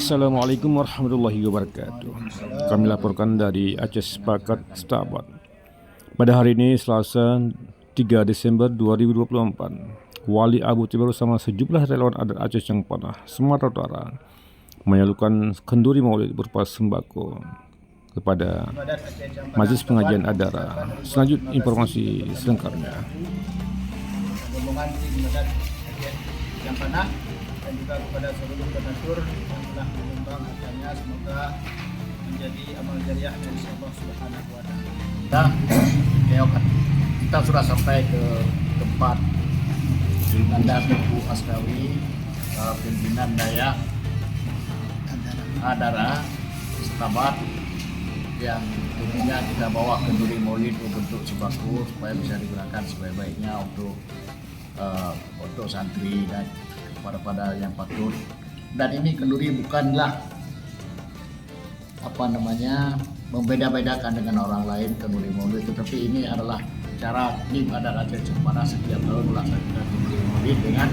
Assalamualaikum warahmatullahi wabarakatuh. Kami laporkan dari Aceh Sepakat Stabat. Pada hari ini Selasa 3 Desember 2024, Wali Abu Tiba bersama sejumlah relawan adat Aceh Cengpanah, Sumatera Utara menyalurkan kenduri maulid berupa sembako kepada Majelis Pengajian Adara. Selanjutnya informasi selengkapnya. Rombongan tim adat Aceh Cengpanah dan juga kepada seluruh donatur yang telah menyumbang hartanya, semoga menjadi amal jariah dari Allah Subhanahu wa taala. Kita sudah sampai ke tempat Nanda Tuku Askawi, pimpinan Dayak Adara Stabat, yang tentunya kita bawa kenduri maulid berbentuk sembako supaya bisa digunakan sebaik-baiknya untuk santri dan pada yang patut. Dan ini kenduri bukanlah membeda-bedakan dengan orang lain kenduri maulid, tetapi ini adalah cara tim adat Aceh Cengpanah setiap tahun melaksanakan kenduri maulid dengan